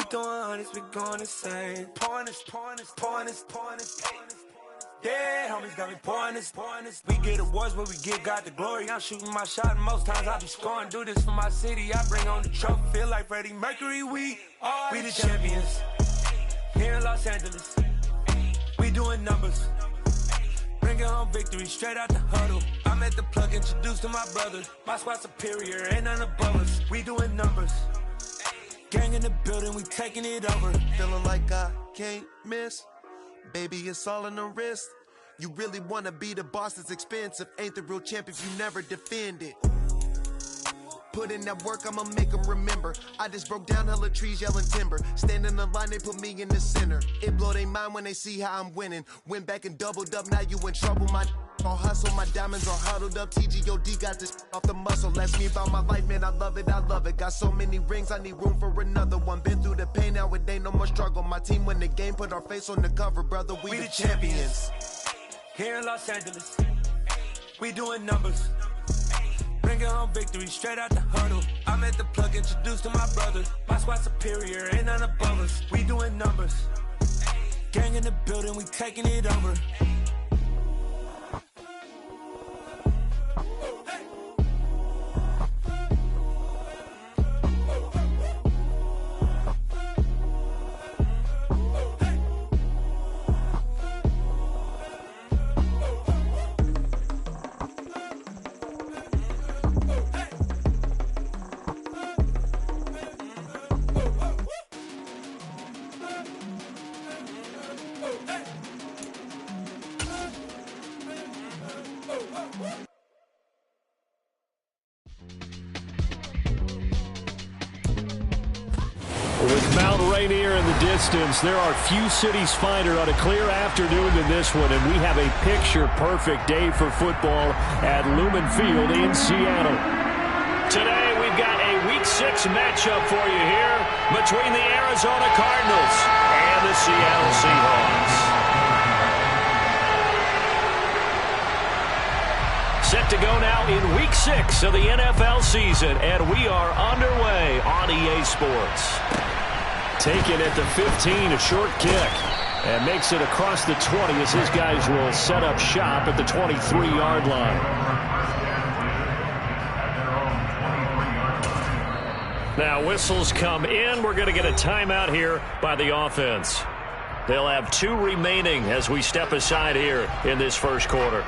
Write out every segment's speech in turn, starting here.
throwing hundreds, we going insane. Pointers. Yeah, homies got me pointers. We get awards, but we got the glory. I'm shooting my shot, and most times I be scoring. Do this for my city, I bring on the trophy. Feel like Freddie Mercury, we the champions. Here in Los Angeles, we doing numbers. Bringing home victory straight out the huddle. I'm at the plug, introduced to my brother. My squad superior, ain't none above us. We doing numbers. Gang in the building, we taking it over. Feeling like I can't miss. Baby, it's all in the wrist. You really wanna be the boss, it's expensive. Ain't the real champ if you never defend it. Put in that work, I'ma make them remember. I just broke down hella trees, yelling timber. Stand in the line, they put me in the center. It blow their mind when they see how I'm winning. Went back and doubled up, now you in trouble. My all hustle, my diamonds all huddled up. TGOD got this off the muscle. Ask me about my life, man, I love it. Got so many rings, I need room for another one. Been through the pain, now it ain't no more struggle. My team win the game, put our face on the cover, brother. We the champions. Here in Los Angeles, we doing numbers. Bringing home victory straight out the huddle. I'm at the plug, introduced to my brother. My squad superior, ain't none above us. We doing numbers. Gang in the building, we taking it over. With Mount Rainier in the distance, there are few cities finer on a clear afternoon than this one, and we have a picture-perfect day for football at Lumen Field in Seattle. Today, we've got a Week 6 matchup for you here between the Arizona Cardinals and the Seattle Seahawks. Set to go now in Week 6 of the NFL season, and we are underway on EA Sports. Taken at the 15, a short kick, and makes it across the 20 as his guys will set up shop at the 23-yard line. Now whistles come in. We're going to get a timeout here by the offense. They'll have 2 remaining as we step aside here in this first quarter.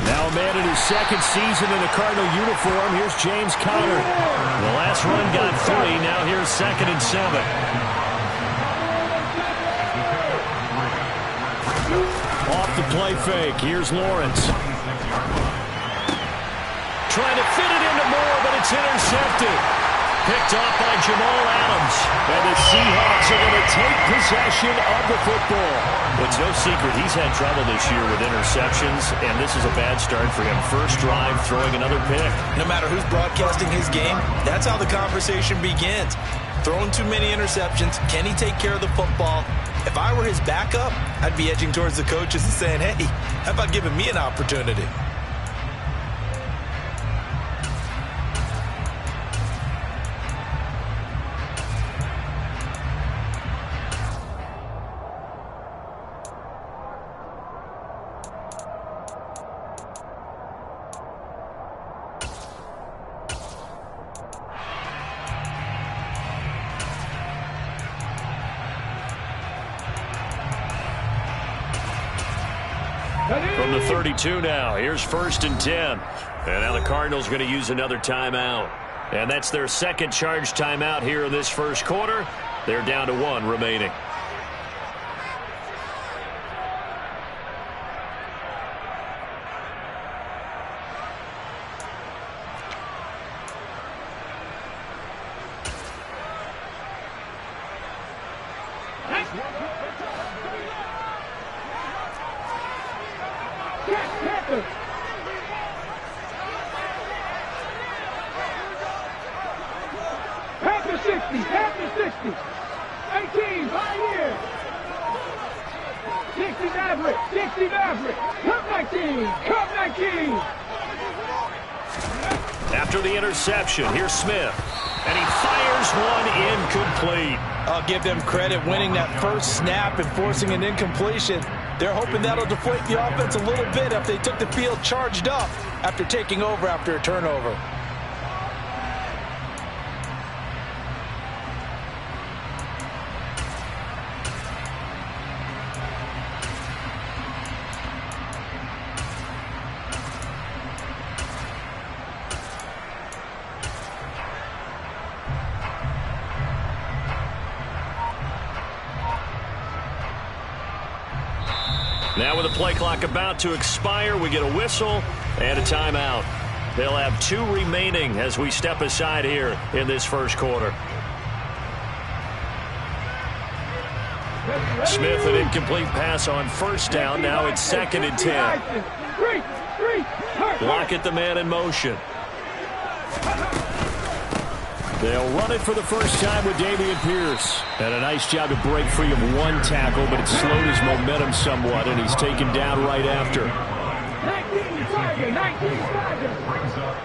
Now a man in his second season in a Cardinal uniform. Here's James Conner. The last run got 3. Now here's 2nd and 7. Off the play fake. Here's Lawrence. Trying to fit it into Moore, but it's intercepted. Picked off by Jamal Adams. And the Seahawks are going to take possession of the football. It's no secret he's had trouble this year with interceptions, and this is a bad start for him. First drive, throwing another pick. No matter who's broadcasting his game, that's how the conversation begins. Throwing too many interceptions, can he take care of the football? If I were his backup, I'd be edging towards the coaches and saying, hey, how about giving me an opportunity? From the 32 now, here's 1st and 10. And now the Cardinals going to use another timeout. And that's their second charge timeout here in this first quarter. They're down to 1 remaining. Panther 60, Panther 60. 18, right here. 60 Maverick, 60 Maverick. Cup 19, Cup 19. After the interception, here's Smith. And he fires one incomplete. I'll give them credit winning that first snap and forcing an incompletion. They're hoping that'll deflate the offense a little bit if they took the field charged up after taking over after a turnover. Now with the play clock about to expire, we get a whistle and a timeout. They'll have 2 remaining as we step aside here in this first quarter. Smith, an incomplete pass on first down. Now it's 2nd and 10. Lockett, the man in motion. They'll run it for the first time with Dameon Pierce. And a nice job to break free of one tackle, but it slowed his momentum somewhat, and he's taken down right after. 19 Tiger, 19 Tiger.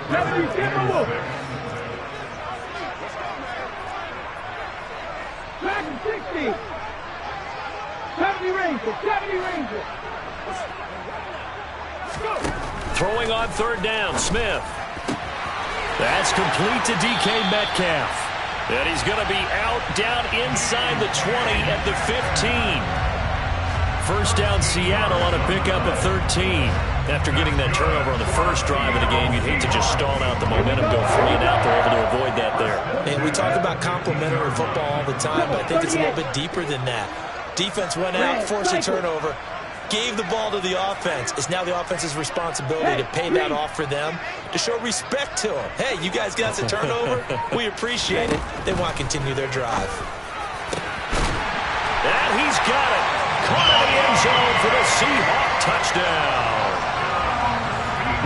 70 Timberwolf. Dragon 60. 70 Ranger, 70 Ranger. Go. Throwing on 3rd down, Smith. That's complete to DK Metcalf. And he's going to be out down inside the 20 at the 15. First down Seattle on a pickup of 13. After getting that turnover on the first drive of the game, you'd hate to just stall out the momentum, go 3 and out. They're able to avoid that there. And we talk about complementary football all the time, but I think it's a little bit deeper than that. Defense went out, forced a turnover, gave the ball to the offense. It's now the offense's responsibility to pay that off for them, to show respect to them. Hey, you guys got us a turnover? We appreciate it. They want to continue their drive. And he's got it. Caught in the end zone for the Seahawk touchdown.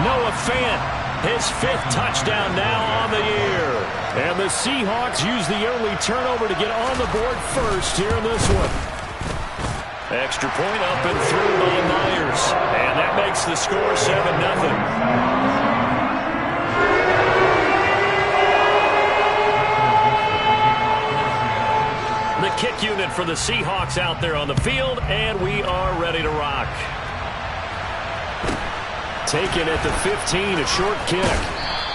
Noah Fant, his 5th touchdown now on the year. And the Seahawks use the early turnover to get on the board first here in this one. Extra point up and through by Myers. And that makes the score 7-0. The kick unit for the Seahawks out there on the field, and we are ready to rock. Taken at the 15, a short kick.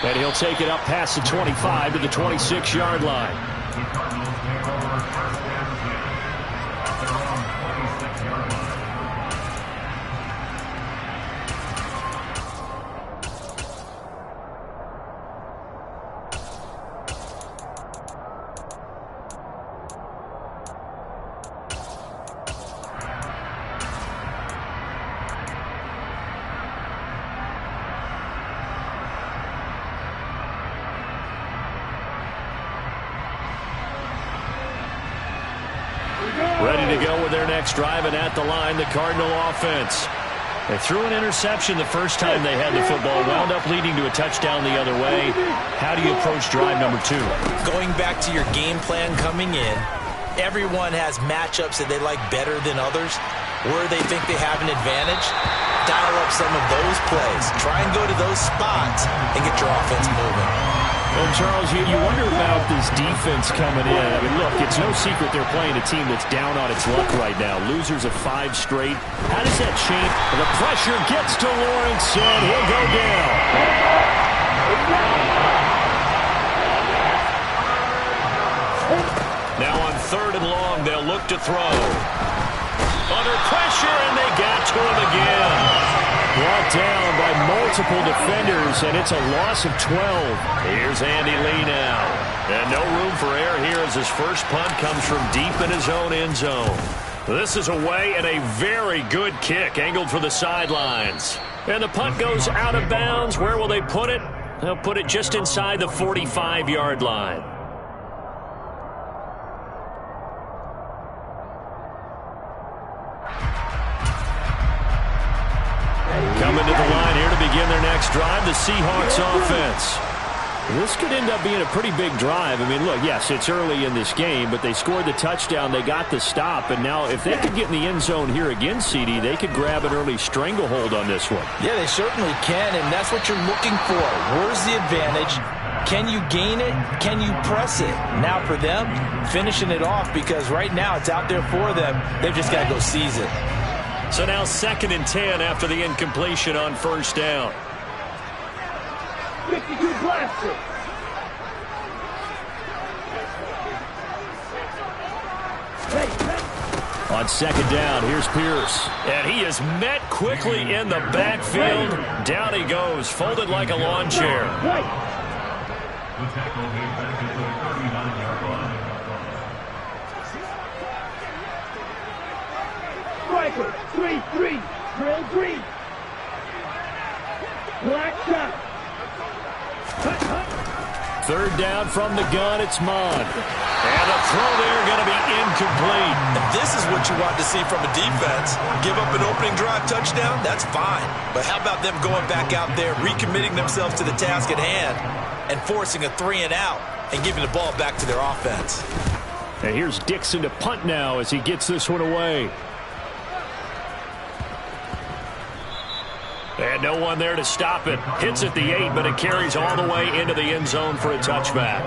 And he'll take it up past the 25 to the 26-yard line. Ready to go with their next drive, and at the line, the Cardinal offense. They threw an interception the first time they had the football, wound up leading to a touchdown the other way. How do you approach drive number 2? Going back to your game plan coming in, everyone has matchups that they like better than others. Where they think they have an advantage, dial up some of those plays. Try and go to those spots and get your offense moving. Well, Charles, you wonder about this defense coming in. I mean, look, it's no secret they're playing a team that's down on its luck right now. Losers of 5 straight. How does that change? The pressure gets to Lawrence, and he'll go down. Now on 3rd and long, they'll look to throw. Under pressure, and they got to him again. Brought down by multiple defenders, and it's a loss of 12. Here's Andy Lee now. And no room for error here as his first punt comes from deep in his own end zone. This is away, and a very good kick angled for the sidelines. And the punt goes out of bounds. Where will they put it? They'll put it just inside the 45-yard line. Coming to the line here to begin their next drive, the Seahawks offense. This could end up being a pretty big drive. I mean, look, yes, it's early in this game, but they scored the touchdown, they got the stop, and now if they could get in the end zone here again, CD, they could grab an early stranglehold on this one. Yeah, they certainly can, and that's what you're looking for. Where's the advantage? Can you gain it? Can you press it? Now for them, finishing it off, because right now it's out there for them. They've just got to go seize it. So now 2nd and 10 after the incompletion on first down. 52 blaster. On 2nd down, here's Pierce. And he is met quickly in the backfield. Down he goes, folded like a lawn chair. Striker, 3-3, drill 3. Black shot. 3rd down from the gun, it's Mond. And a throw there going to be incomplete. And this is what you want to see from a defense. Give up an opening drive touchdown, that's fine. But how about them going back out there, recommitting themselves to the task at hand, and forcing a 3-and-out and giving the ball back to their offense. And here's Dixon to punt now as he gets this one away. And no one there to stop it. Hits at the 8, but it carries all the way into the end zone for a touchback.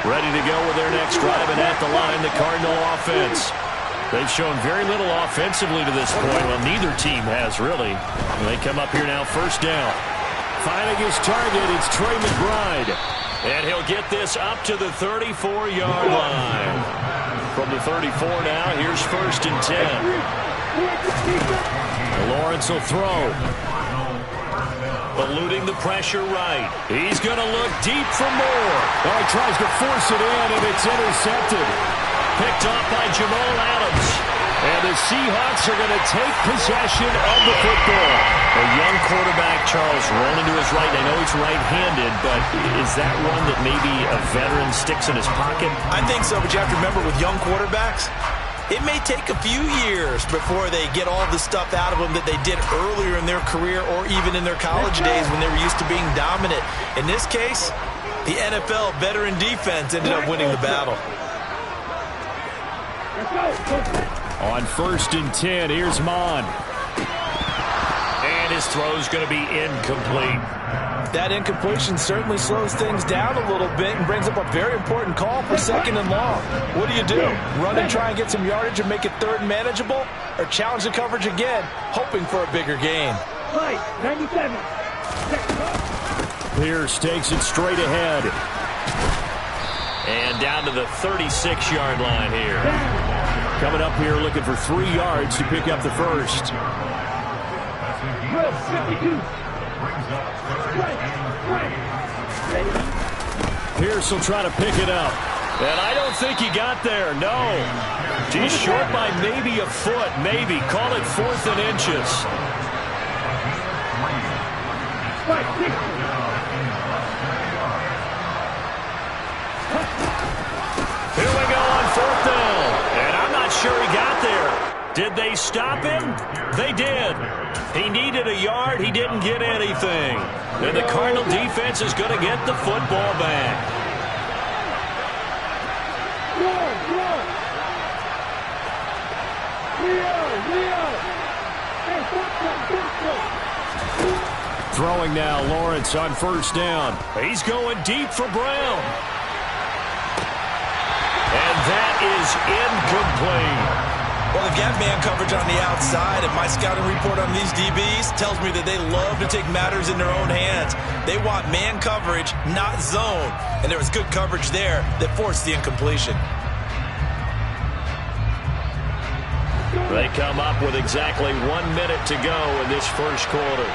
Ready to go with their next drive, and at the line, the Cardinal offense. They've shown very little offensively to this point. Well, neither team has, really. They come up here now, first down. Finding his target, it's Trey McBride. And he'll get this up to the 34-yard line. From the 34 now, here's 1st and 10. Lawrence will throw. Eluding the pressure right. He's going to look deep for more. Oh, he tries to force it in, and it's intercepted. Picked off by Jamal Adams. And the Seahawks are going to take possession of the football. A young quarterback, Charles, rolling to his right. I know he's right-handed, but is that one that maybe a veteran sticks in his pocket? I think so, but you have to remember with young quarterbacks, it may take a few years before they get all the stuff out of them that they did earlier in their career or even in their college days when they were used to being dominant. In this case, the NFL veteran defense ended up winning the battle. On 1st and 10, here's Mond. And his throw's going to be incomplete. That incompletion certainly slows things down a little bit and brings up a very important call for 2nd and long. What do? Run and try and get some yardage and make it 3rd and manageable? Or challenge the coverage again, hoping for a bigger gain? 97. Pierce takes it straight ahead. And down to the 36-yard line here. Coming up here looking for 3 yards to pick up the first. 52. Pierce will try to pick it up. And I don't think he got there, no. He's short by maybe a foot, maybe. Call it 4th and inches. Here we go on 4th down. And I'm not sure he got there. Did they stop him? They did. He needed a yard. He didn't get anything. And the Cardinal defense is going to get the football back. Throwing now, Lawrence on 1st down. He's going deep for Brown. And that is incomplete. Well, they've got man coverage on the outside, and my scouting report on these DBs tells me that they love to take matters in their own hands. They want man coverage, not zone. And there was good coverage there that forced the incompletion. They come up with exactly 1 minute to go in this first quarter.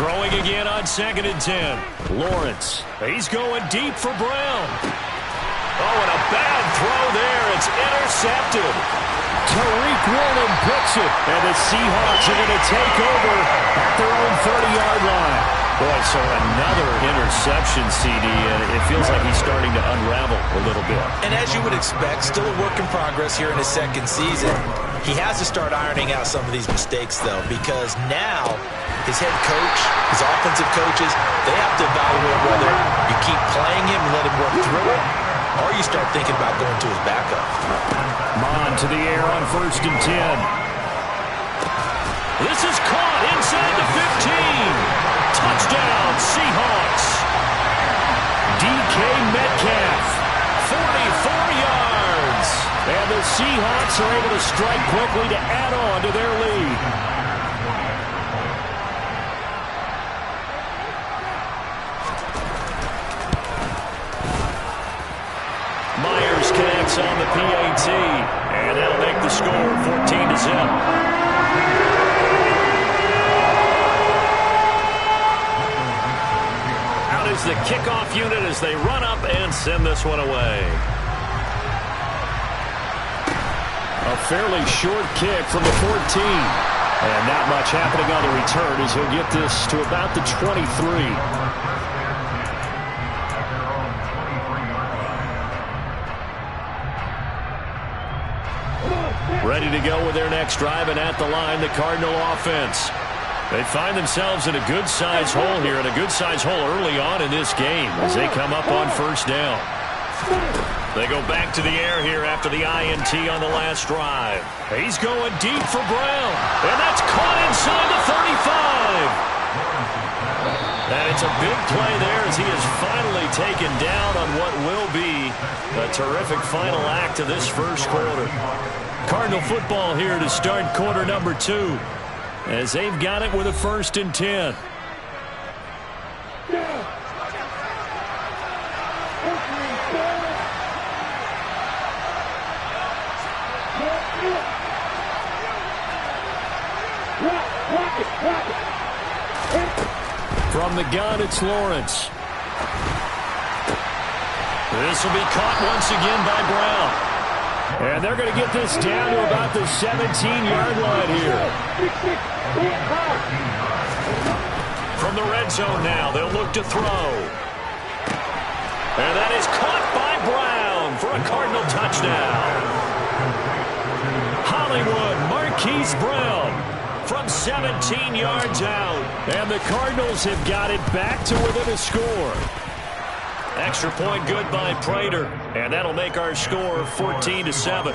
Throwing again on 2nd and 10. Lawrence. He's going deep for Brown. Oh, and a bad throw there. It's intercepted. Tariq Woolen picks it. And the Seahawks are going to take over at their own 30-yard line. Boy, so another interception, CD, and it feels like he's starting to unravel a little bit. And as you would expect, still a work in progress here in his second season. He has to start ironing out some of these mistakes, though, because now his head coach, his offensive coaches, they have to evaluate whether you keep playing him and let him work through it, or you start thinking about going to his backup. Mon to the air on 1st and 10. This is caught inside the 15. Touchdown, Seahawks. DK Metcalf, 44 yards. And the Seahawks are able to strike quickly to add on to their lead. Myers connects on the PAT, and that'll make the score 14-0. Is the kickoff unit as they run up and send this one away. A fairly short kick from the 14. And not much happening on the return as he'll get this to about the 23. Ready to go with their next drive, and at the line, the Cardinal offense. They find themselves in a good-sized hole here, and a good-sized hole early on in this game as they come up on 1st down. They go back to the air here after the INT on the last drive. He's going deep for Brown, and that's caught inside the 35. And it's a big play there as he is finally taken down on what will be a terrific final act of this first quarter. Cardinal football here to start quarter number 2. As they've got it with a 1st and 10. From the gun, it's Lawrence. This will be caught once again by Brown. And they're going to get this down to about the 17-yard line here. From the red zone now, they'll look to throw. And that is caught by Brown for a Cardinal touchdown. Hollywood Marquise Brown from 17 yards out. And the Cardinals have got it back to within a score. Extra point good by Prater, and that'll make our score 14-7.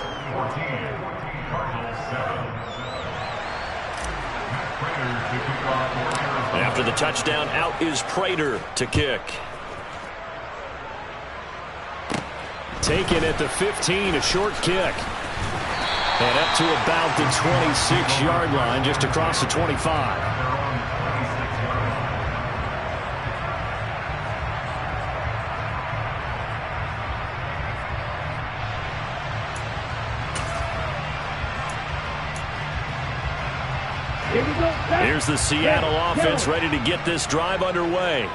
After the touchdown, out is Prater to kick. Taken at the 15, a short kick. And up to about the 26-yard line, just across the 25. Here's the Seattle offense ready to get this drive underway.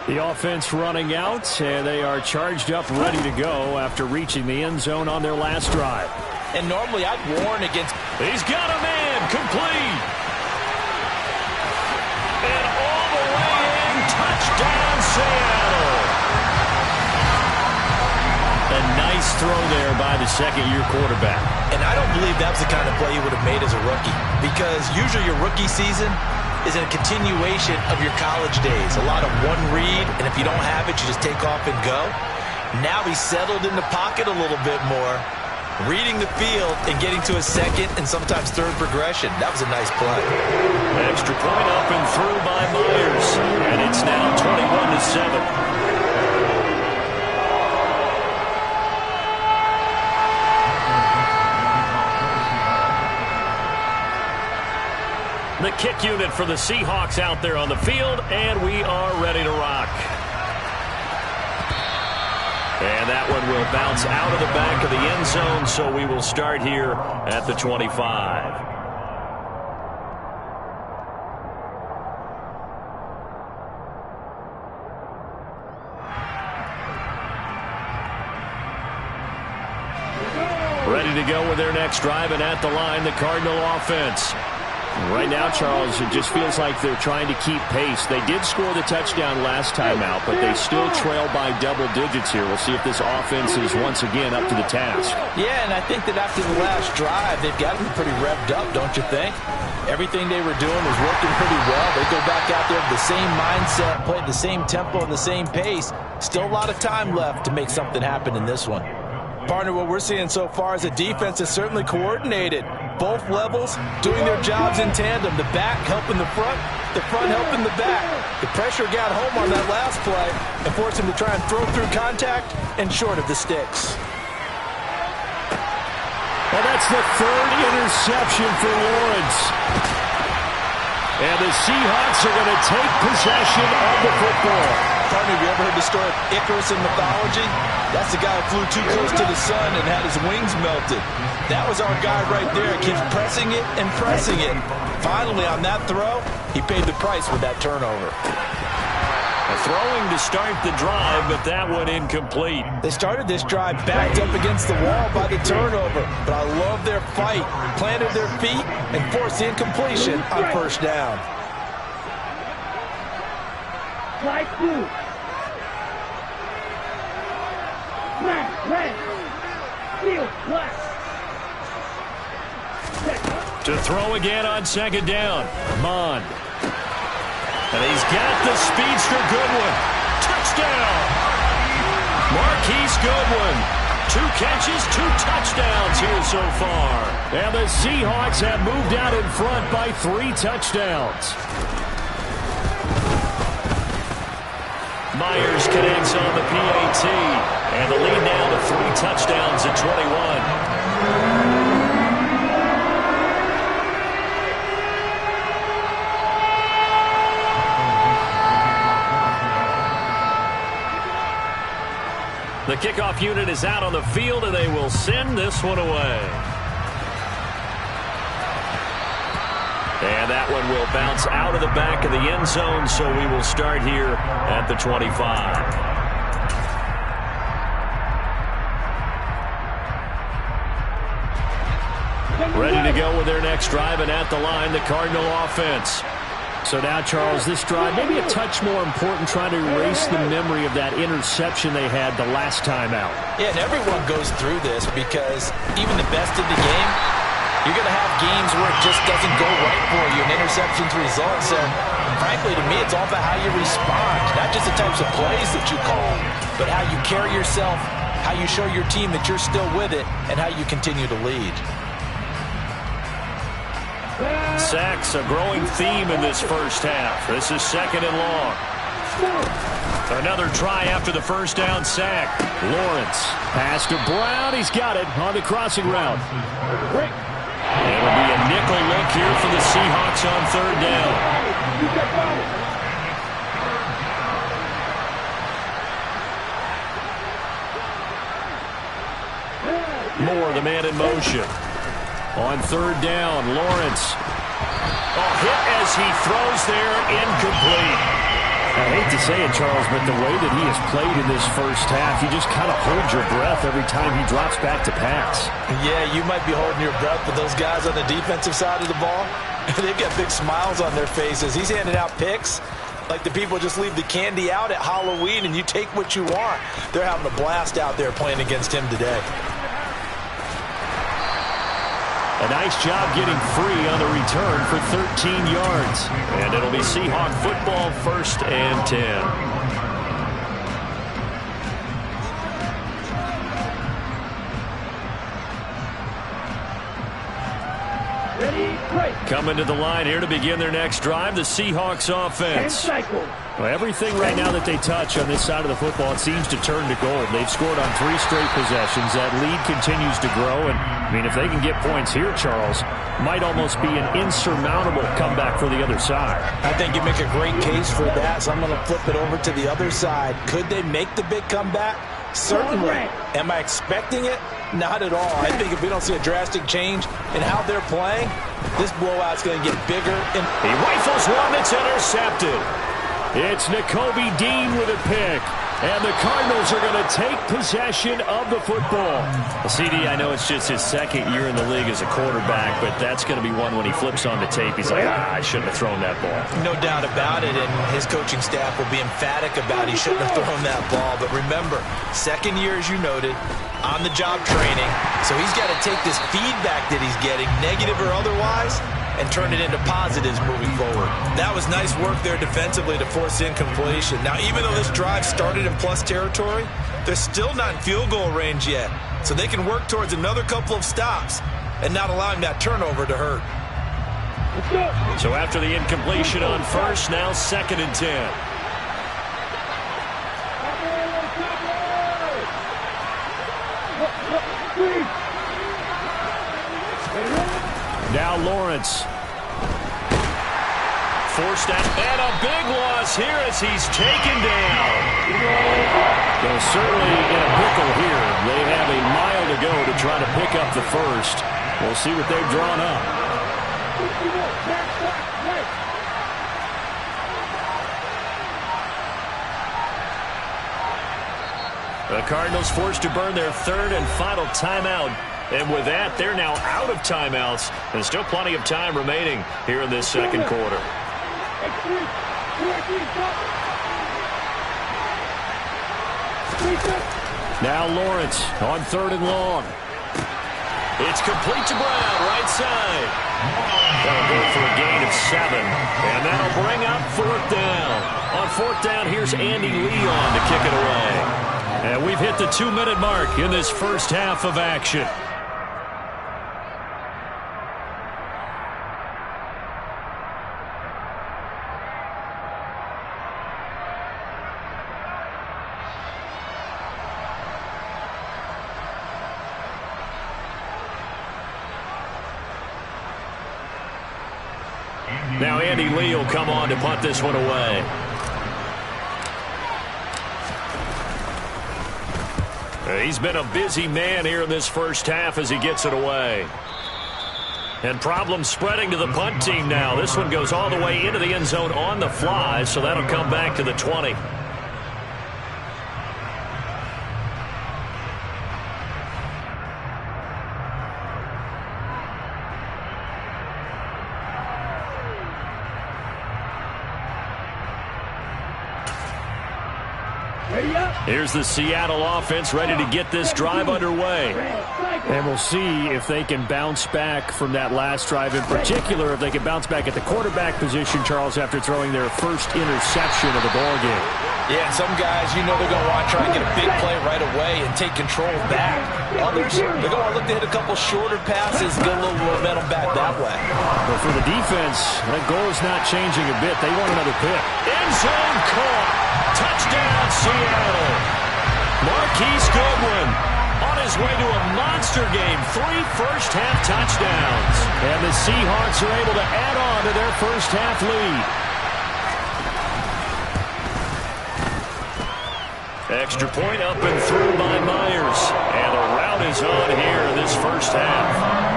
The offense running out, and they are charged up, ready to go after reaching the end zone on their last drive. And normally I'd warn against... He's got a man, complete. And all the way in, touchdown Seattle. A nice throw there by the second-year quarterback. And I don't believe that was the kind of play he would have made as a rookie, because usually your rookie season is a continuation of your college days. A lot of one read, and if you don't have it, you just take off and go. Now he's settled in the pocket a little bit more, reading the field and getting to a second and sometimes third progression. That was a nice play. Extra point up and through by Myers, and it's now 21-7. The kick unit for the Seahawks out there on the field, and we are ready to rock. And that one will bounce out of the back of the end zone, so we will start here at the 25. to go with their next drive, and at the line, the Cardinal offense. Right now, Charles, it just feels like they're trying to keep pace. They did score the touchdown last time out, but they still trail by double digits here. We'll see if this offense is once again up to the task. Yeah, and I think that after the last drive, they've got to be pretty revved up, don't you think? Everything they were doing was working pretty well. They go back out there with the same mindset, play at the same tempo and the same pace. Still a lot of time left to make something happen in this one. Partner, what we're seeing so far is the defense is certainly coordinated. Both levels doing their jobs in tandem. The back helping the front helping the back. The pressure got home on that last play and forced him to try and throw through contact and short of the sticks. Well, that's the third interception for Lawrence. And the Seahawks are going to take possession of the football. Partner, have you ever heard the story of Icarus in mythology? That's the guy who flew too close to the sun and had his wings melted. That was our guy right there. He keeps pressing it and pressing it. Finally, on that throw, he paid the price with that turnover. Throwing to start the drive, but that one incomplete. They started this drive backed up against the wall by the turnover, but I love their fight. Planted their feet and forced the incompletion on first down. Slide two. Flat, flat. Field, flat. To throw again on second down. Mond. And he's got the speedster Goodwin. Touchdown! Marquise Goodwin. 2 catches, 2 touchdowns here so far. And the Seahawks have moved out in front by 3 touchdowns. Myers connects on the PAT. And the lead now to 3 touchdowns at 21. The kickoff unit is out on the field, and they will send this one away. And that one will bounce out of the back of the end zone, so we will start here at the 25. Ready to go with their next drive, and at the line, the Cardinal offense. So now, Charles, this drive maybe a touch more important, trying to erase the memory of that interception they had the last time out. Yeah, and everyone goes through this because even the best in the game, you're going to have games where it just doesn't go right for you and interceptions result. So, frankly, to me, it's all about how you respond, not just the types of plays that you call, but how you carry yourself, how you show your team that you're still with it, and how you continue to lead. Sacks, a growing theme in this first half. This is second and long. Another try after the first down sack. Lawrence, pass to Brown. He's got it on the crossing route. It'll be a nickel look here for the Seahawks on third down. Moore, the man in motion. On third down, Lawrence. Hit as he throws there, incomplete. I hate to say it, Charles, but the way that he has played in this first half, you just kind of hold your breath every time he drops back to pass. Yeah, you might be holding your breath, but those guys on the defensive side of the ball, they've got big smiles on their faces. He's handing out picks like the people just leave the candy out at Halloween and you take what you want. They're having a blast out there playing against him today. A nice job getting free on the return for 13 yards. And it'll be Seahawk football, 1st and 10. Coming to the line here to begin their next drive, the Seahawks offense. Well, everything right now that they touch on this side of the football, it seems to turn to gold. They've scored on 3 straight possessions. That lead continues to grow. And, I mean, if they can get points here, Charles, might almost be an insurmountable comeback for the other side. I think you make a great case for that, so I'm going to flip it over to the other side. Could they make the big comeback? Certainly. Am I expecting it? Not at all. I think if we don't see a drastic change in how they're playing, this blowout's going to get bigger. And he rifles one that's intercepted. It's Nakobe Dean with a pick. And the Cardinals are going to take possession of the football. Well, CD, I know it's just his second year in the league as a quarterback, but that's going to be one when he flips on the tape. He's like, I shouldn't have thrown that ball. No doubt about it, and his coaching staff will be emphatic about he shouldn't have thrown that ball. But remember, second year, as you noted, on-the-job training. So he's got to take this feedback that he's getting, negative or otherwise, and turn it into positives moving forward. That was nice work there defensively to force incompletion. Now, even though this drive started in plus territory, they're still not in field goal range yet. So they can work towards another couple of stops and not allowing that turnover to hurt. So after the incompletion on first, now 2nd and 10. Now Lawrence. Forced out, and a big loss here as he's taken down. Well, certainly in a pickle here. They have a mile to go to try to pick up the first. We'll see what they've drawn up. The Cardinals forced to burn their 3rd and final timeout. And with that, they're now out of timeouts. There's still plenty of time remaining here in this second quarter. Now Lawrence on 3rd and long. It's complete to Brown, right side. That'll go for a gain of 7. And that'll bring up 4th down. On 4th down, here's Andy Leon to kick it away. And we've hit the 2-minute mark in this first half of action. Now Andy Lee will come on to punt this one away. He's been a busy man here in this first half as he gets it away. And problems spreading to the punt team now. This one goes all the way into the end zone on the fly, so that'll come back to the 20. Here's the Seattle offense ready to get this drive underway. And we'll see if they can bounce back from that last drive. In particular, if they can bounce back at the quarterback position, Charles, after throwing their first interception of the ballgame. Yeah, and some guys, you know they're going to want to try and get a big play right away and take control back. Others, they're going to want to look to hit a couple shorter passes, get a little momentum back that way. But for the defense, that goal is not changing a bit. They want another pick. End zone caught. Touchdown, Seattle. Marquise Goodwin on his way to a monster game. 3 first-half touchdowns. And the Seahawks are able to add on to their first-half lead. Extra point up and through by Myers. And the route is on here in this first half.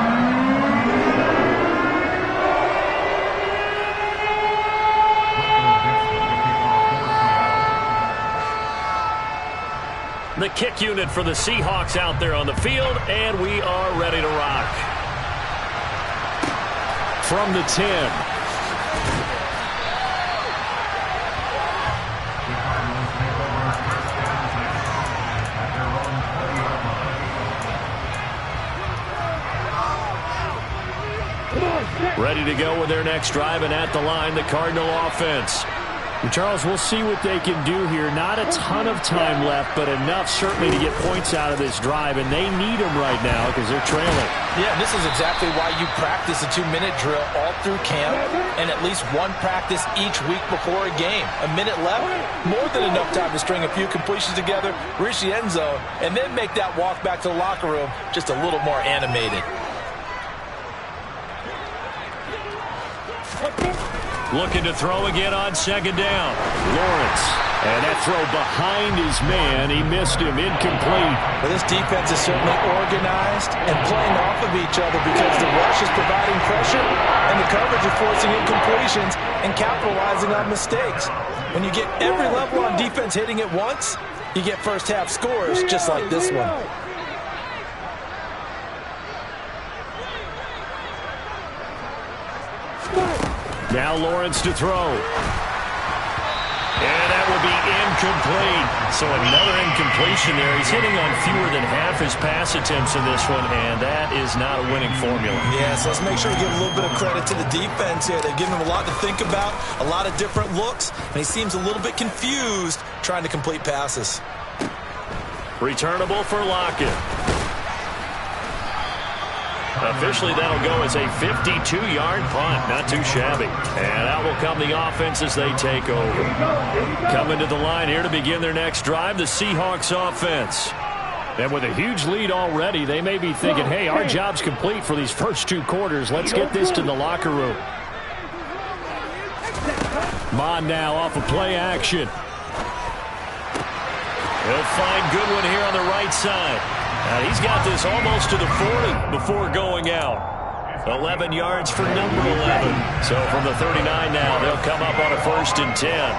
The kick unit for the Seahawks out there on the field, and we are ready to rock. From the 10. Ready to go with their next drive, and at the line, the Cardinal offense. And Charles, we'll see what they can do here. Not a ton of time left, but enough certainly to get points out of this drive, and they need them right now because they're trailing. Yeah, and this is exactly why you practice a 2-minute drill all through camp and at least one practice each week before a game. A minute left, more than enough time to string a few completions together, reach the end zone, and then make that walk back to the locker room just a little more animated. Looking to throw again on second down. Lawrence. And that throw behind his man. He missed him. Incomplete. Well, this defense is certainly organized and playing off of each other because the rush is providing pressure and the coverage is forcing incompletions and capitalizing on mistakes. When you get every level on defense hitting at once, you get first half scores just like this one. Now Lawrence to throw. And that will be incomplete. So another incompletion there. He's hitting on fewer than half his pass attempts in this one, and that is not a winning formula. Yes, let's make sure we give a little bit of credit to the defense here. They're giving him a lot to think about, a lot of different looks, and he seems a little bit confused trying to complete passes. Returnable for Lockett. Officially, that'll go as a 52-yard punt. Not too shabby. And out will come the offense as they take over. Coming to the line here to begin their next drive, the Seahawks offense. And with a huge lead already, they may be thinking, hey, our job's complete for these first 2 quarters. Let's get this to the locker room. Mond now off of play action. He'll find Goodwin here on the right side. He's got this almost to the 40 before going out. 11 yards for number 11. So from the 39 now, they'll come up on a 1st and 10.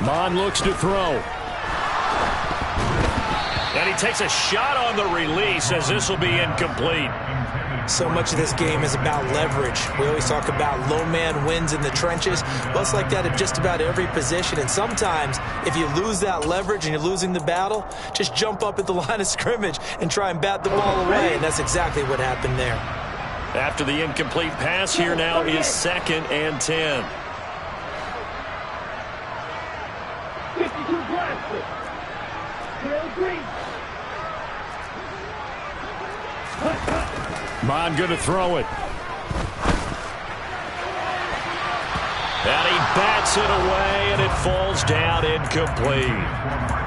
Mond looks to throw. And he takes a shot on the release as this will be incomplete. So much of this game is about leverage. We always talk about low man wins in the trenches. Well, it's like that at just about every position. And sometimes, if you lose that leverage and you're losing the battle, just jump up at the line of scrimmage and try and bat the ball away. And that's exactly what happened there. After the incomplete pass, here now is 2nd and 10. 52 blasted. Green. Mond going to throw it. And he bats it away, and it falls down incomplete.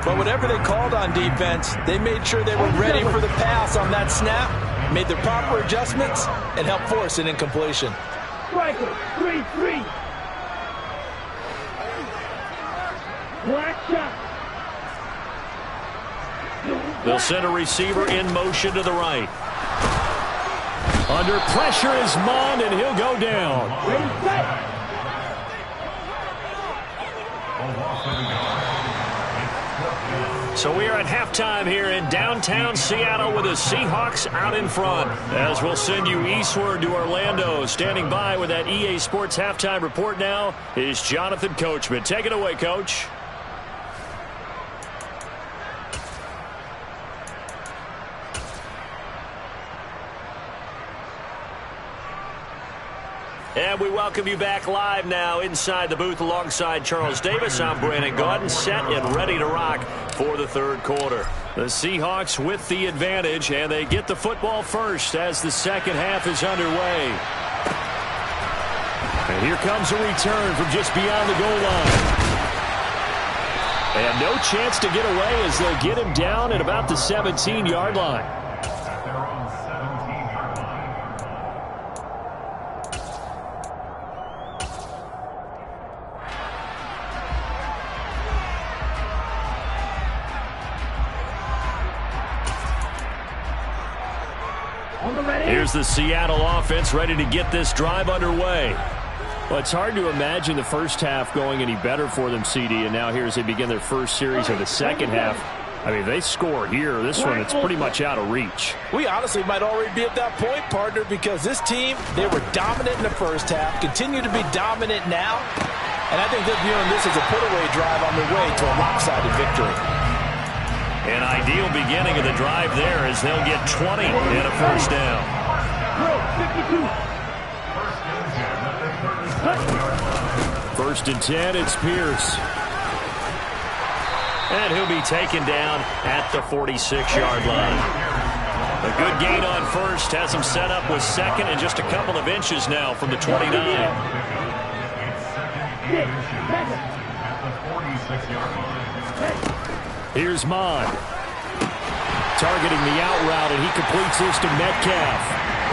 But whatever they called on defense, they made sure they were ready for the pass on that snap, made the proper adjustments, and helped force an incompletion. Striker, 3-3. Black shot. They'll send a receiver in motion to the right. Under pressure is Mond, and he'll go down. So we are at halftime here in downtown Seattle with the Seahawks out in front. As we'll send you eastward to Orlando. Standing by with that EA Sports halftime report now is Jonathan Coachman. Take it away, Coach. And we welcome you back live now inside the booth alongside Charles Davis. I'm Brandon Gaudin, set and ready to rock for the 3rd quarter. The Seahawks with the advantage, and they get the football first as the 2nd half is underway. And here comes a return from just beyond the goal line. And no chance to get away as they'll get him down at about the 17-yard line. Here's the Seattle offense ready to get this drive underway. Well, it's hard to imagine the first half going any better for them, CD, and now here as they begin their first series of the 2nd half. I mean, they score here. This one, it's pretty much out of reach. We honestly might already be at that point, partner, because this team, they were dominant in the first half, continue to be dominant now, and I think they're viewing this as a put-away drive on their way to a lopsided victory. An ideal beginning of the drive there as they'll get 20 and a first down. 1st and 10, it's Pierce. And he'll be taken down at the 46-yard line. A good gain on 1st, has him set up with 2nd and just a couple of inches now from the 29. Here's Mond. Targeting the out route, and he completes this to Metcalf.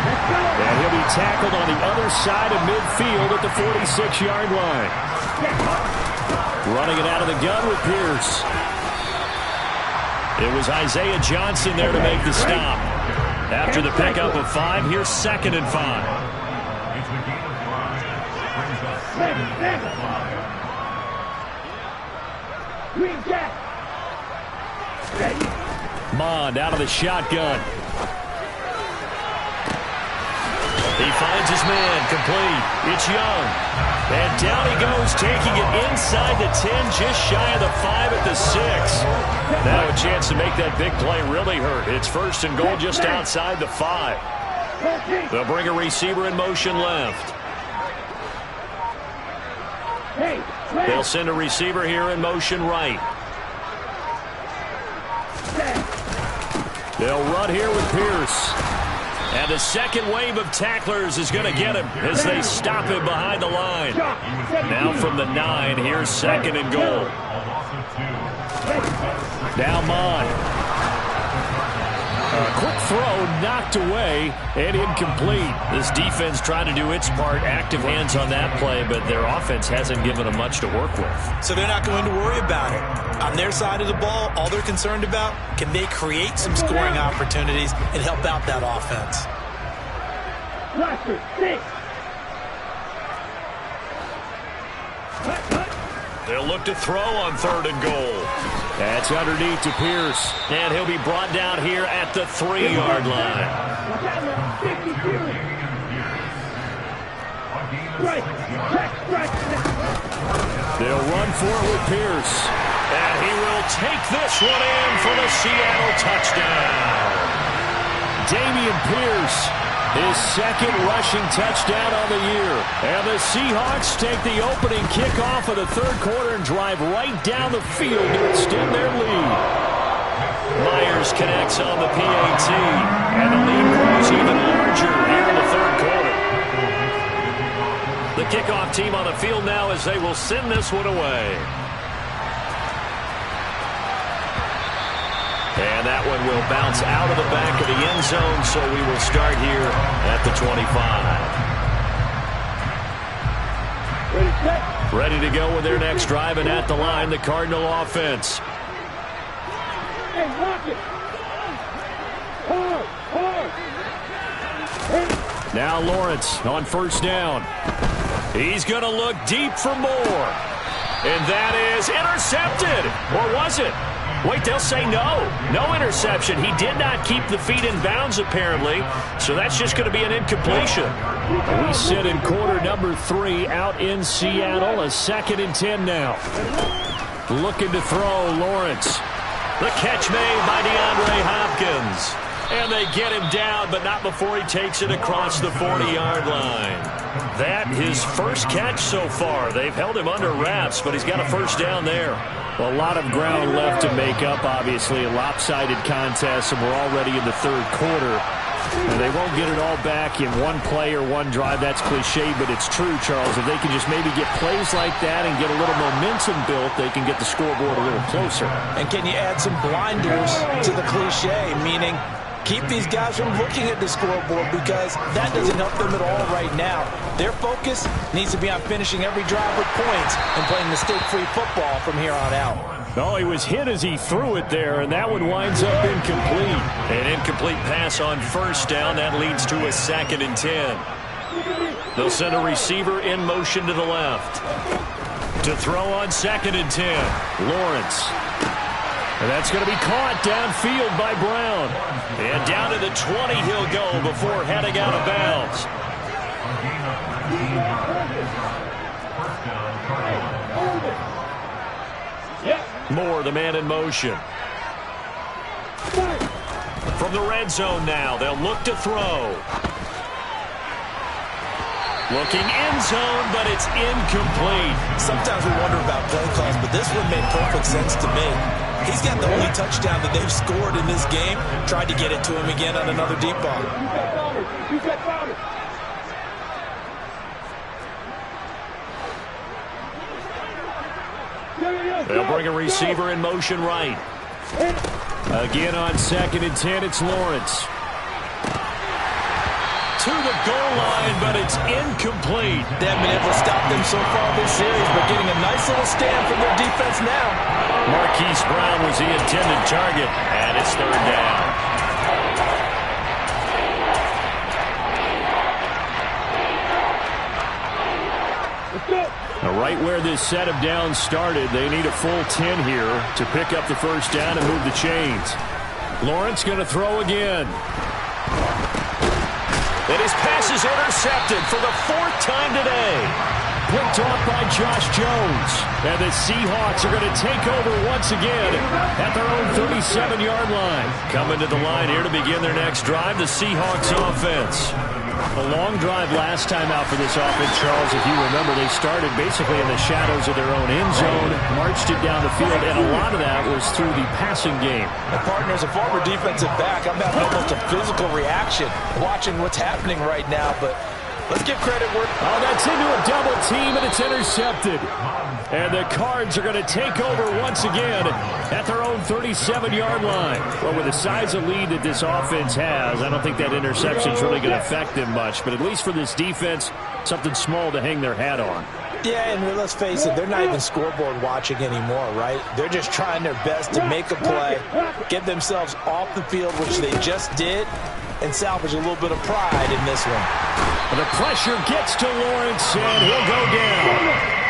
And he'll be tackled on the other side of midfield at the 46-yard line. Running it out of the gun with Pierce. It was Isaiah Johnson there to make the stop. After the pickup of 5, here's 2nd and 5. Mond out of the shotgun. He finds his man, complete. It's Young. And down he goes, taking it inside the 10, just shy of the 5 at the 6. Now a chance to make that big play really hurt. It's 1st and goal just outside the 5. They'll bring a receiver in motion left. They'll send a receiver here in motion right. They'll run here with Pierce. And the second wave of tacklers is going to get him as they stop him behind the line. Now from the 9, here's 2nd and goal. Now Mond. A quick throw knocked away and incomplete. This defense trying to do its part. Active hands on that play, but their offense hasn't given them much to work with. So they're not going to worry about it. On their side of the ball, all they're concerned about, can they create some scoring opportunities and help out that offense? They'll look to throw on 3rd and goal. That's underneath to Pierce. And he'll be brought down here at the 3-yard line. They'll run for it with Pierce. And he will take this one in for the Seattle touchdown. Damian Pierce, his 2nd rushing touchdown on the year. And the Seahawks take the opening kickoff of the 3rd quarter and drive right down the field to extend their lead. Myers connects on the PAT. And the lead grows even larger here in the 3rd quarter. The kickoff team on the field now as they will send this one away. And that one will bounce out of the back of the end zone, so we will start here at the 25. Ready to go with their next drive, and at the line, the Cardinal offense. Now Lawrence on 1st down. He's going to look deep for more. And that is intercepted. Or was it? Wait, they'll say no. No interception. He did not keep the feet in bounds, apparently. So that's just going to be an incompletion. We sit in quarter number 3 out in Seattle. A 2nd and 10 now. Looking to throw, Lawrence. The catch made by DeAndre Hopkins. And they get him down, but not before he takes it across the 40-yard line. That his first catch so far. They've held him under wraps, but he's got a 1st down there. Well, a lot of ground left to make up, obviously. A lopsided contest, and we're already in the 3rd quarter. And they won't get it all back in one play or one drive. That's cliche, but it's true, Charles. If they can just maybe get plays like that and get a little momentum built, they can get the scoreboard a little closer. And can you add some blinders to the cliche, meaning keep these guys from looking at the scoreboard, because that doesn't help them at all right now. Their focus needs to be on finishing every drive with points and playing mistake-free football from here on out. No, he was hit as he threw it there, and that one winds up incomplete. An incomplete pass on 1st down. That leads to a 2nd and 10. They'll send a receiver in motion to the left. To throw on 2nd and 10. Lawrence. And that's going to be caught downfield by Brown. And down to the 20 he'll go before heading out of bounds. Moore, the man in motion. From the red zone now, they'll look to throw. Looking end zone, but it's incomplete. Sometimes we wonder about play calls, but this one made perfect sense to me. He's got the only touchdown that they've scored in this game. Tried to get it to him again on another deep ball. They'll bring a receiver in motion right. Again on 2nd and 10, it's Lawrence. To the goal line, but it's incomplete. They haven't been able to stop them so far this series, but getting a nice little stand from their defense now. Marquise Brown was the intended target, and it's 3rd down. Now, right where this set of downs started, they need a full 10 here to pick up the 1st down and move the chains. Lawrence going to throw again. And his pass is intercepted for the 4th time today. Picked off by Josh Jones. And the Seahawks are going to take over once again at their own 37-yard line. Coming to the line here to begin their next drive, the Seahawks offense. A long drive last time out for this offense, Charles. If you remember, they started basically in the shadows of their own end zone, marched it down the field, and a lot of that was through the passing game. And partner, as a former defensive back, I'm having almost a physical reaction watching what's happening right now, but let's give credit where... Oh, that's into a double team, and it's intercepted. And the Cards are going to take over once again at their own 37-yard line. Well, with the size of lead that this offense has, I don't think that interception is really going to affect them much. But at least for this defense, something small to hang their hat on. Yeah, and let's face it, they're not even scoreboard watching anymore, right? They're just trying their best to make a play, get themselves off the field, which they just did, and salvage a little bit of pride in this one. The pressure gets to Lawrence, and he'll go down.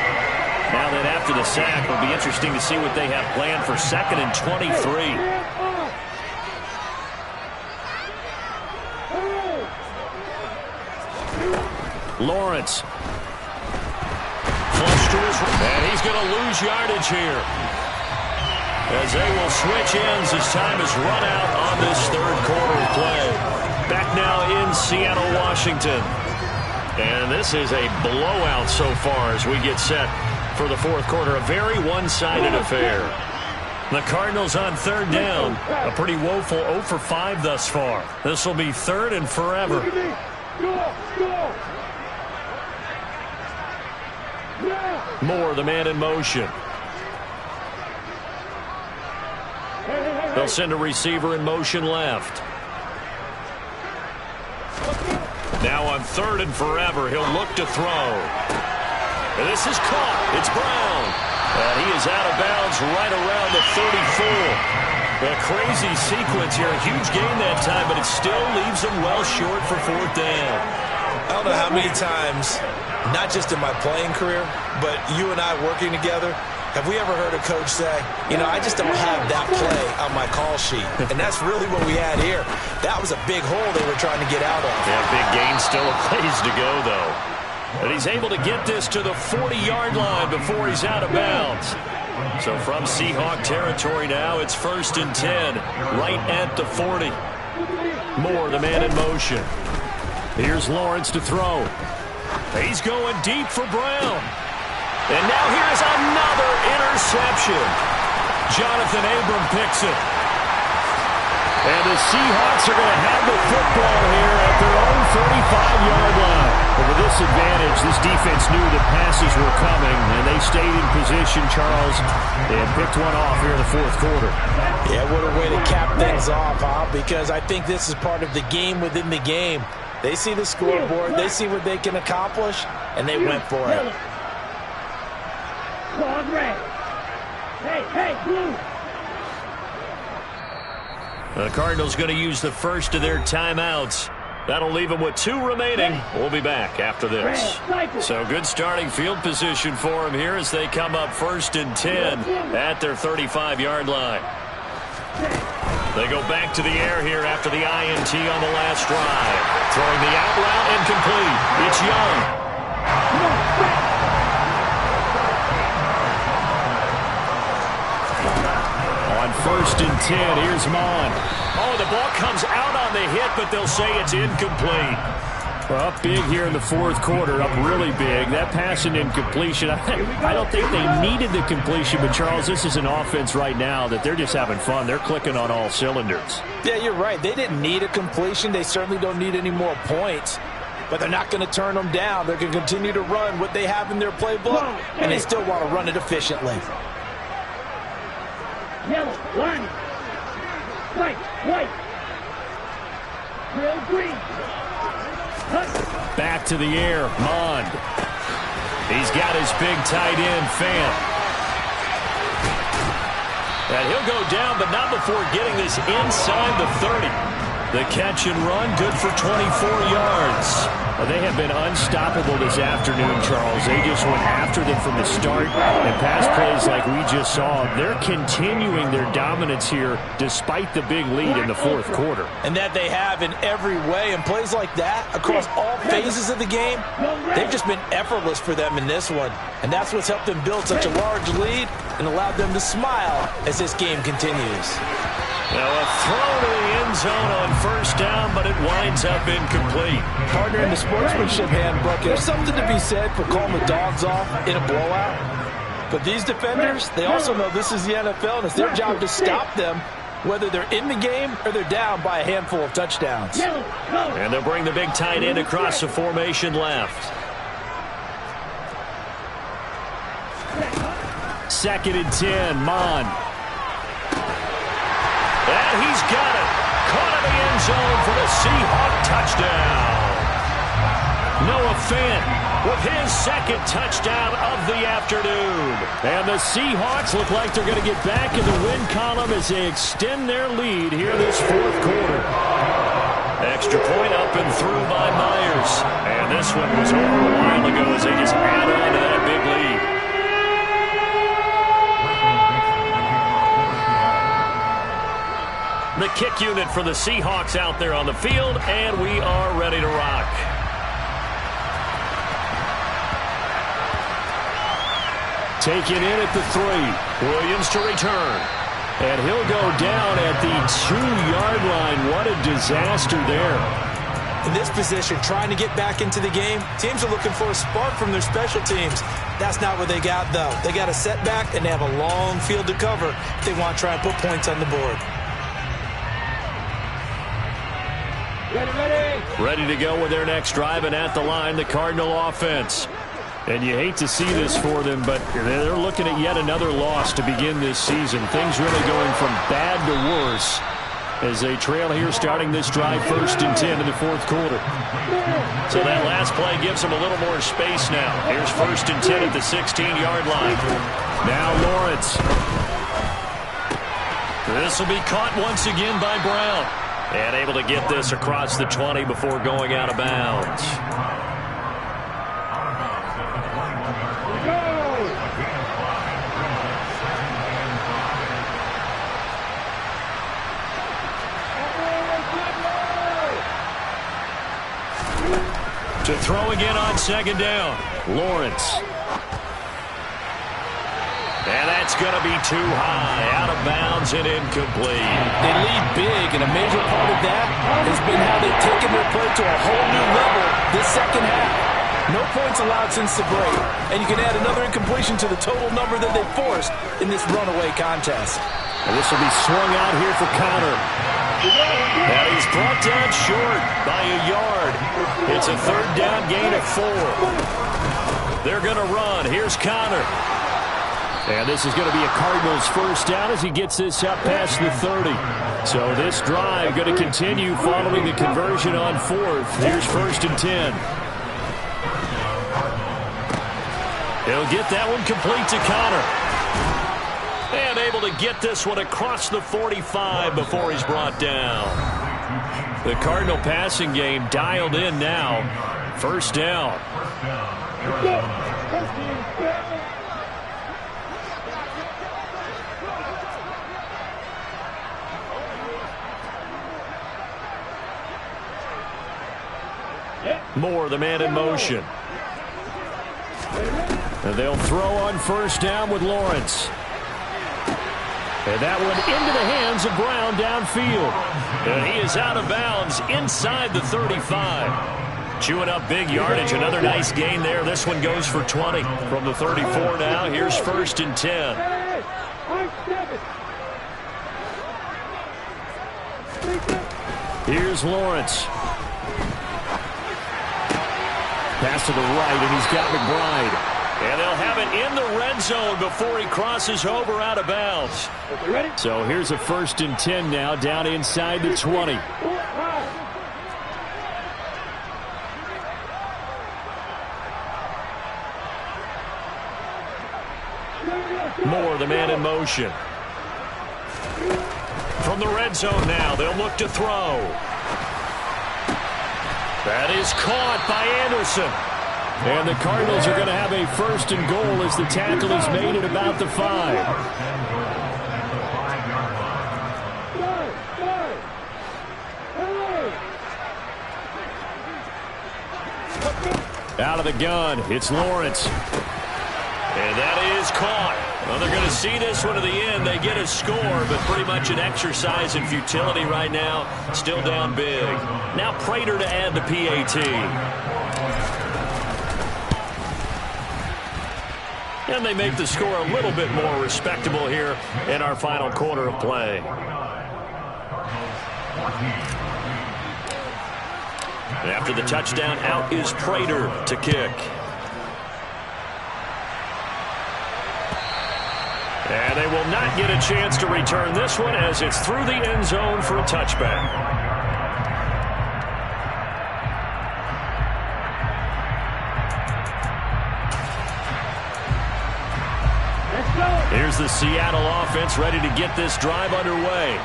Now that after the sack, it'll be interesting to see what they have planned for 2nd and 23. Lawrence. Flush to his right. And he's going to lose yardage here. As they will switch ends as time is run out on this 3rd quarter of play. Back now in Seattle, Washington. And this is a blowout so far as we get set for the 4th quarter. A very one-sided affair. The Cardinals on 3rd down. A pretty woeful 0 for 5 thus far. This will be 3rd and forever. Moore, the man in motion. They'll send a receiver in motion left. Now on 3rd and forever, he'll look to throw. And this is caught. It's Brown. And he is out of bounds right around the 34. A crazy sequence here. A huge gain that time, but it still leaves him well short for 4th down. I don't know how many times, not just in my playing career, but you and I working together, have we ever heard a coach say, you know, I just don't have that play on my call sheet. And that's really what we had here. That was a big hole they were trying to get out of. Yeah, big gain, still a ways to go, though. And he's able to get this to the 40-yard line before he's out of bounds. So from Seahawk territory now, it's 1st and 10, right at the 40. Moore, the man in motion. Here's Lawrence to throw. He's going deep for Brown. And now here's another interception. Jonathan Abram picks it. And the Seahawks are going to have the football here at their own 35-yard line. But with this advantage, this defense knew that passes were coming, and they stayed in position, Charles, and picked one off here in the 4th quarter. Yeah, what a way to cap things off, huh? Because I think this is part of the game within the game. They see the scoreboard, they see what they can accomplish, and they went for it. Hey, blue. The Cardinals going to use the first of their timeouts. That'll leave them with 2 remaining. We'll be back after this. So good starting field position for them here as they come up 1st and 10 at their 35-yard line. They go back to the air here after the INT on the last drive. Throwing the out route incomplete. It's Young. On 1st and 10, here's Mon. Oh, the ball comes out on the hit, but they'll say it's incomplete. Well, up big here in the 4th quarter, up really big. That pass and incompletion, I don't think they needed the completion, but Charles, this is an offense right now that they're just having fun. They're clicking on all cylinders. Yeah, you're right. They didn't need a completion. They certainly don't need any more points, but they're not going to turn them down. They're going to continue to run what they have in their playbook, and they still want to run it efficiently. Yellow, line. White, white. Real green. Back to the air, Mond. He's got his big tight end, Fant. And he'll go down, but not before getting this inside the 30. The catch and run, good for 24 yards. They have been unstoppable this afternoon, Charles. They just went after them from the start. And pass plays like we just saw, they're continuing their dominance here despite the big lead in the fourth quarter. And that they have in every way. And plays like that across all phases of the game, they've just been effortless for them in this one. And that's what's helped them build such a large lead and allowed them to smile as this game continues. Now a throw to the end zone on first down, but it winds up incomplete. Partner, in the sportsmanship handbook, there's something to be said for calling the dogs off in a blowout. But these defenders, they also know this is the NFL, and it's their job to stop them, whether they're in the game or they're down by a handful of touchdowns. And they'll bring the big tight end across the formation left. 2nd and 10, Mond. And he's got it. Caught in the end zone for the Seahawk touchdown. Noah Fant with his 2nd touchdown of the afternoon. And the Seahawks look like they're going to get back in the win column as they extend their lead here this fourth quarter. Extra point up and through by Myers. And this one was over a while ago as they just add on to that big lead. The kick unit for the Seahawks out there on the field, and we are ready to rock. Taken in at the 3. Williams to return. And he'll go down at the 2-yard line. What a disaster there. In this position, trying to get back into the game, teams are looking for a spark from their special teams. That's not what they got, though. They got a setback, and they have a long field to cover if they want to try and put points on the board. Ready to go with their next drive, and at the line, the Cardinal offense. And you hate to see this for them, but they're looking at yet another loss to begin this season. Things really going from bad to worse as they trail here starting this drive 1st and 10 in the fourth quarter. So that last play gives them a little more space now. Here's 1st and 10 at the 16-yard line. Now Lawrence. This will be caught once again by Brown. And able to get this across the 20 before going out of bounds. To throw again on 2nd down. Lawrence. And that's going to be too high, out of bounds and incomplete. They lead big, and a major part of that has been how they've taken their play to a whole new level this second half. No points allowed since the break, and you can add another incompletion to the total number that they forced in this runaway contest. And this will be swung out here for Connor. And he's brought down short by a yard. It's a 3rd down gain of 4. They're going to run. Here's Connor. And this is going to be a Cardinals 1st down as he gets this up past the 30. So this drive going to continue following the conversion on 4th. Here's 1st and 10. He'll get that one complete to Connor. And able to get this one across the 45 before he's brought down. The Cardinal passing game dialed in now. 1st down. Moore, the man in motion. And they'll throw on 1st down with Lawrence. And that one into the hands of Brown downfield. And he is out of bounds inside the 35. Chewing up big yardage. Another nice gain there. This one goes for 20 from the 34 now. Here's 1st and 10. Here's Lawrence. Pass to the right, and he's got McBride. And they'll have it in the red zone before he crosses over out of bounds. So here's a 1st and 10 now, down inside the 20. Moore, the man in motion. From the red zone now, they'll look to throw. That is caught by Anderson. And the Cardinals are going to have a 1st and goal as the tackle is made at about the 5. Out of the gun, it's Lawrence. And that is caught. Well, they're going to see this one to the end. They get a score, but pretty much an exercise in futility right now. Still down big. Now Prater to add the PAT. And they make the score a little bit more respectable here in our final quarter of play. After the touchdown, out is Prater to kick. And they will not get a chance to return this one as it's through the end zone for a touchback. Here's the Seattle offense ready to get this drive underway.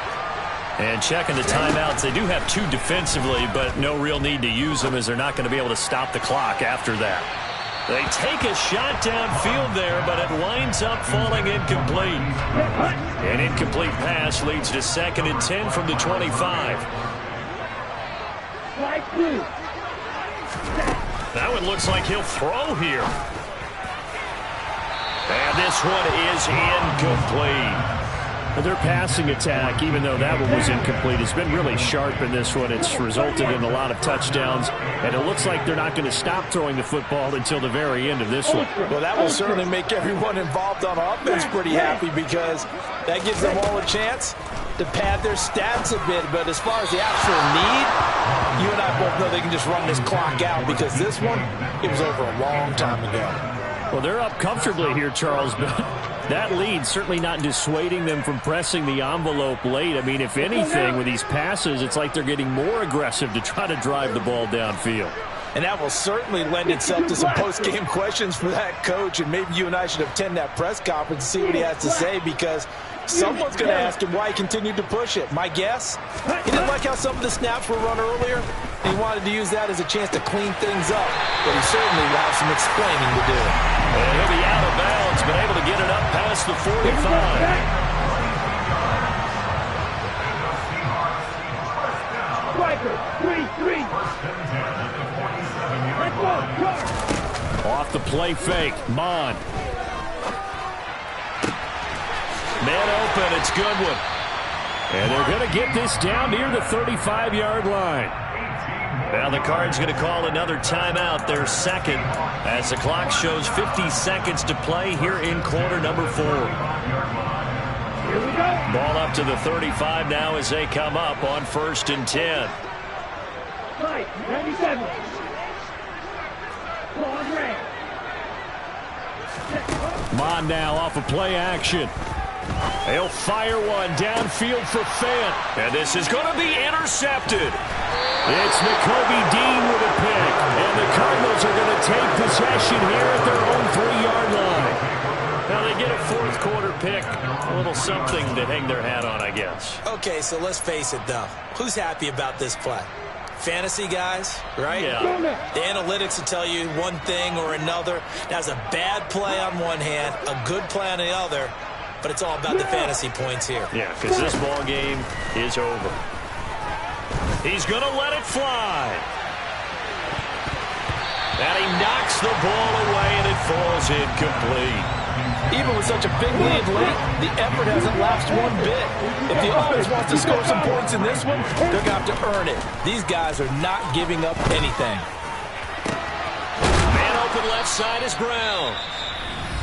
And checking the timeouts, they do have 2 defensively, but no real need to use them as they're not going to be able to stop the clock after that. They take a shot downfield there, but it winds up falling incomplete. An incomplete pass leads to 2nd and 10 from the 25. That one looks like he'll throw here. And this one is incomplete. Their passing attack, even though that one was incomplete, has been really sharp in this one. It's resulted in a lot of touchdowns, and it looks like they're not going to stop throwing the football until the very end of this one. Well, that will certainly make everyone involved on offense pretty happy because that gives them all a chance to pad their stats a bit. But as far as the actual need, you and I both know they can just run this clock out because this one, it was over a long time ago. Well, they're up comfortably here, Charles, but that lead certainly not dissuading them from pressing the envelope late. I mean, if anything, with these passes, it's like they're getting more aggressive to try to drive the ball downfield. And that will certainly lend itself to some post-game questions for that coach. And maybe you and I should attend that press conference and see what he has to say because someone's going to ask him why he continued to push it. My guess, he didn't like how some of the snaps were run earlier. And he wanted to use that as a chance to clean things up. But he certainly will have some explaining to do. And he'll be out of bounds, but able to get it up past the 45. Off the play fake, Mon. Man open, it's Goodwin. And they're going to get this down near the 35-yard line. Now the Cards going to call another timeout, their 2nd, as the clock shows 50 seconds to play here in quarter number 4. Here we go. Ball up to the 35 now as they come up on 1st and 10. Right, 97. Long red. Mon now off of play action. They'll fire one downfield for Fant. And this is going to be intercepted. It's Nakobe Dean with a pick. And the Cardinals are going to take possession here at their own 3-yard line. Now they get a 4th quarter pick. A little something to hang their hat on, I guess. Okay, so let's face it, though. Who's happy about this play? Fantasy guys, right? Yeah. The analytics will tell you one thing or another. That's a bad play on one hand, a good play on the other. But it's all about the fantasy points here. Yeah, because this ball game is over. He's going to let it fly. And he knocks the ball away, and it falls incomplete. Even with such a big lead late, the effort hasn't lapsed one bit. If the offense wants to score some points in this one, they're going to have to earn it. These guys are not giving up anything. Man open left side is Brown.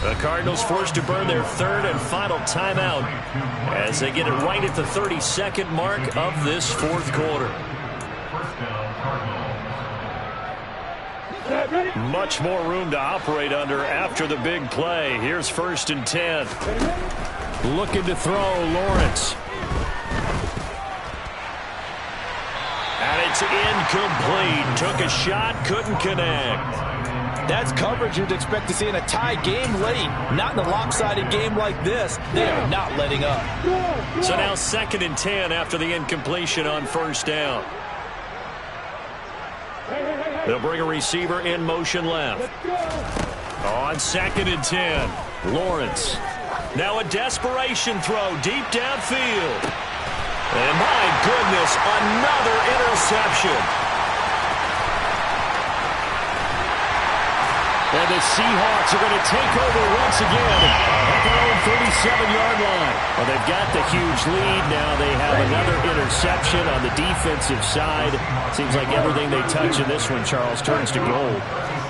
The Cardinals forced to burn their 3rd and final timeout as they get it right at the 32nd mark of this 4th quarter. Much more room to operate under after the big play. Here's 1st and 10. Looking to throw, Lawrence. And it's incomplete. Took a shot, couldn't connect. That's coverage you'd expect to see in a tie game late. Not in a lopsided game like this. They are not letting up. So now 2nd and 10 after the incompletion on 1st down. They'll bring a receiver in motion left. On 2nd and 10, Lawrence. Now a desperation throw deep downfield. And my goodness, another interception. And the Seahawks are going to take over once again at their own 37-yard line. Well, they've got the huge lead. Now they have another interception on the defensive side. Seems like everything they touch in this one, Charles, turns to gold.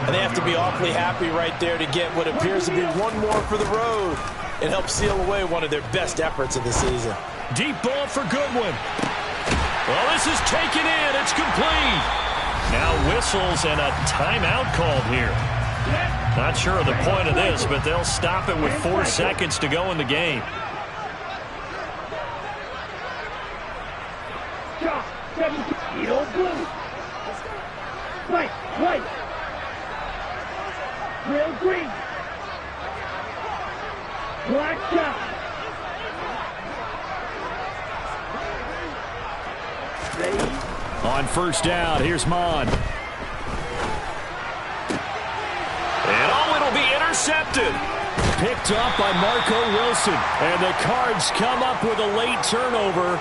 And they have to be awfully happy right there to get what appears to be one more for the road. It helps seal away one of their best efforts of the season. Deep ball for Goodwin. Well, this is taken in. It's complete. Now whistles and a timeout called here. Not sure of the point of this, but they'll stop it with 4 seconds to go in the game. White. Real green. Black shot. On 1st down, here's Mon. And it'll be intercepted. Picked up by Marco Wilson. And the Cards come up with a late turnover.